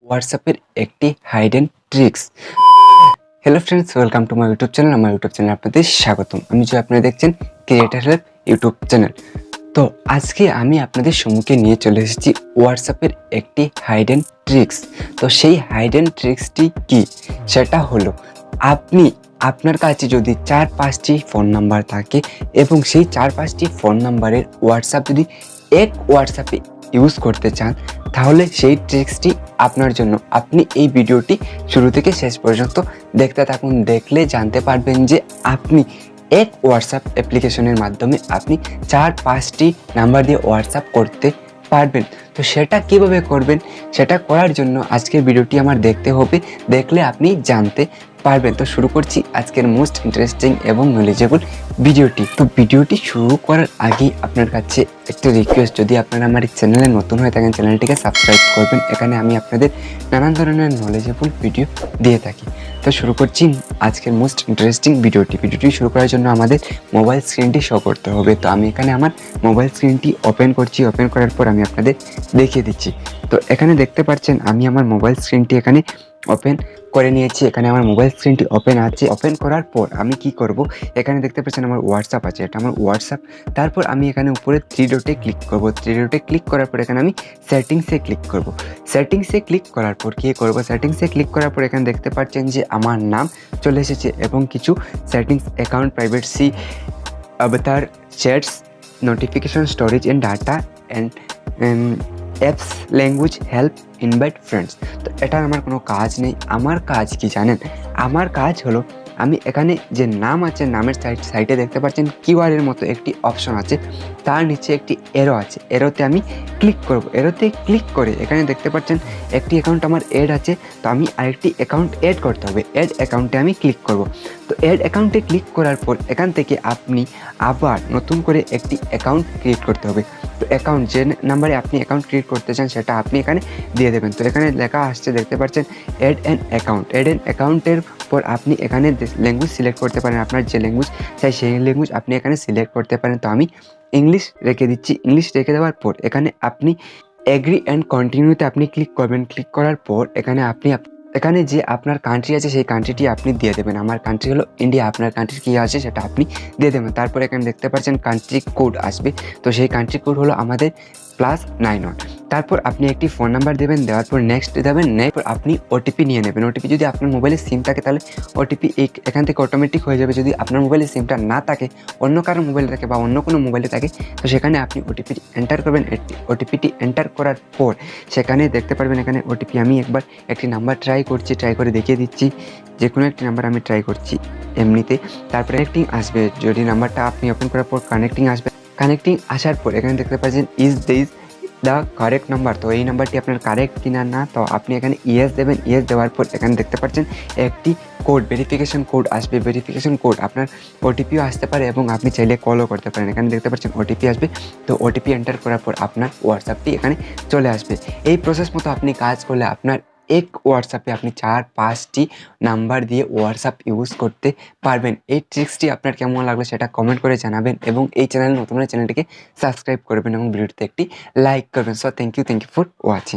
হোয়াটসঅ্যাপের একটি hidden tricks. Hello friends, welcome to my YouTube channel. আমার ইউটিউব চ্যানেল আপনাদের স্বাগতম। আমি যে আপনারা দেখছেন ক্রিয়েটার হেল্প ইউটিউব চ্যানেল। তো আজকে আমি আপনাদের সম্মুখে নিয়ে চলে এসেছি হোয়াটসঅ্যাপের একটি হাইডেন ট্রিক্স। তো সেই হাইডেন ট্রিক্সটি কি, সেটা হলো আপনি আপনার কাছে যদি 4-5টি ফোন নাম্বার থাকে এবং সেই 4-5টি ফোন নাম্বারের হোয়াটসঅ্যাপ যদি এক হোয়াটসঅ্যাপে ইউজ করতে চান, তাহলে সেই ট্রিক্সটি আপনার জন্য। আপনি এই ভিডিওটি শুরু থেকে শেষ পর্যন্ত দেখতে থাকুন। দেখলে জানতে পারবেন যে আপনি এক হোয়াটসঅ্যাপ অ্যাপ্লিকেশনের মাধ্যমে আপনি 4-5টি নাম্বার দিয়ে হোয়াটসঅ্যাপ করতে পারবেন। তো সেটা কিভাবে করবেন, সেটা করার জন্য আজকের ভিডিওটি আমার দেখতে হবে, দেখলে আপনি জানতে পারবেন। তো শুরু করছি আজকের মোস্ট ইন্টারেস্টিং এবং নলেজেবল ভিডিওটি। তো ভিডিওটি শুরু করার আগেই আপনার কাছে একটা রিকোয়েস্ট, যদি আপনারা আমার এই চ্যানেলে নতুন হয়ে থাকেন চ্যানেলটিকে সাবস্ক্রাইব করবেন। এখানে আমি আপনাদের নানান ধরনের নলেজেবল ভিডিও দিয়ে থাকি। তো শুরু করছি আজকের মোস্ট ইন্টারেস্টিং ভিডিওটি শুরু করার জন্য আমাদের মোবাইল স্ক্রিনটি শো করতে হবে। তো আমি এখানে আমার মোবাইল স্ক্রিনটি ওপেন করছি। ওপেন করার পর আমি আপনাদের দেখিয়ে দিচ্ছি। তো এখানে দেখতে পাচ্ছেন আমি আমার মোবাইল স্ক্রিনটি এখানে ওপেন করে নিয়েছি। এখানে আমার মোবাইল স্ক্রিনটি ওপেন আছে। ওপেন করার পর আমি কি করব, এখানে দেখতে পাচ্ছেন আমার হোয়াটসঅ্যাপ আছে, এটা আমার হোয়াটসঅ্যাপ। তারপর আমি এখানে উপরে 3 ডটে ক্লিক করব। 3 ডটে ক্লিক করার পর এখানে আমি সেটিংসে ক্লিক করব। সেটিংসে ক্লিক করার পর কী করব, সেটিংসে ক্লিক করার পর এখানে দেখতে পাচ্ছেন যে আমার নাম চলে এসেছে এবং কিছু সেটিংস, অ্যাকাউন্ট প্রাইভেসি, অবতার, chats, notification, storage and data and apps, language, help, invite friends. তো এটার আমার কোনো কাজ নেই। আমার কাজ কি জানেন, আমার কাজ হলো আমি এখানে যে নাম আছে, নামের সাইডে দেখতে পাচ্ছেন কিউআরের মতো একটি অপশন আছে, তার নিচে একটি এরো আছে, এরোতে আমি ক্লিক করব। এরোতে ক্লিক করে এখানে দেখতে পাচ্ছেন একটি অ্যাকাউন্ট আমার অ্যাড আছে, তো আমি আরেকটি অ্যাকাউন্ট অ্যাড করতে হবে। অ্যাড অ্যাকাউন্টে আমি ক্লিক করব। তো অ্যাড অ্যাকাউন্টে ক্লিক করার পর এখান থেকে আপনি আবার নতুন করে একটি অ্যাকাউন্ট ক্রিয়েট করতে হবে। তো অ্যাকাউন্ট যে নাম্বারে আপনি অ্যাকাউন্ট ক্রিয়েট করতে চান সেটা আপনি এখানে দিয়ে দেবেন। তো এখানে লেখা আসছে, দেখতে পাচ্ছেন add an account. Add an অ্যাকাউন্টের পর আপনি এখানে ল্যাঙ্গুয়েজ সিলেক্ট করতে পারেন, আপনার যে ল্যাঙ্গুয়েজ চাই সেই ল্যাঙ্গুয়েজ আপনি এখানে সিলেক্ট করতে পারেন। তো আমি ইংলিশ রেখে দিচ্ছি। ইংলিশ রেখে দেওয়ার পর এখানে আপনি এগ্রি অ্যান্ড কন্টিনিউতে আপনি ক্লিক করবেন। ক্লিক করার পর এখানে আপনি এখানে যে আপনার কান্ট্রি আছে সেই কান্ট্রিটি আপনি দিয়ে দেবেন। আমার কান্ট্রি হলো ইন্ডিয়া, আপনার কান্ট্রি কী আছে সেটা আপনি দিয়ে দেবেন। তারপর এখানে দেখতে পাচ্ছেন কান্ট্রি কোড আসবে, তো সেই কান্ট্রি কোড হলো আমাদের +91। তারপর আপনি একটি ফোন নাম্বার দেবেন, দেওয়ার পর নেক্সট দেবেন। নেক্সট আপনি ওটিপি নিয়ে নেবেন। ওটিপি যদি আপনার মোবাইলে সিম থাকে তাহলে ওটিপি এখান থেকে অটোমেটিক হয়ে যাবে। যদি আপনার মোবাইলে সিমটা না থাকে, অন্য কারো মোবাইলে থাকে বা অন্য কোনো মোবাইলে থাকে, তো সেখানে আপনি ওটিপি এন্টার করবেন। ওটিপিটি এন্টার করার পর সেখানে দেখতে পারবেন এখানে ওটিপি। আমি একবার একটি নাম্বার ট্রাই করে দেখিয়ে দিচ্ছি। যে কোনো একটি নাম্বার আমি ট্রাই করছি এমনিতে। তারপরে কানেক্টিং আসবে, যদি নাম্বারটা আপনি ওপেন করার পর কানেক্টিং আসবে। কানেক্টিং আসার পর এখানে দেখতে পাচ্ছেন is this the correct number. তো এই নাম্বারটি আপনার কারেক্ট কিনা না, তো আপনি এখানে ইয়েস দেবেন। ইয়েস দেওয়ার পর এখানে দেখতে পাচ্ছেন একটি কোড, ভেরিফিকেশন কোড আসবে। ভেরিফিকেশন কোড আপনার ওটিপিও আসতে পারে এবং আপনি চাইলে কলও করতে পারেন। এখানে দেখতে পাচ্ছেন ওটিপি আসবে। তো ওটিপি এন্টার করার পর আপনার হোয়াটসঅ্যাপটি এখানে চলে আসবে। এই প্রসেস মতো আপনি কাজ করলে আপনার এক হোয়াটসঅ্যাপে আপনি 4-5টি নাম্বার দিয়ে হোয়াটসঅ্যাপ ইউজ করতে পারবেন। এই ট্রিক্সটি আপনার কেমন লাগলো সেটা কমেন্ট করে জানাবেন এবং এই চ্যানেল নতুন হলে চ্যানেলটিকে সাবস্ক্রাইব করবেন এবং ভিডিওটিতে একটি লাইক করবেন। So thank you for watching.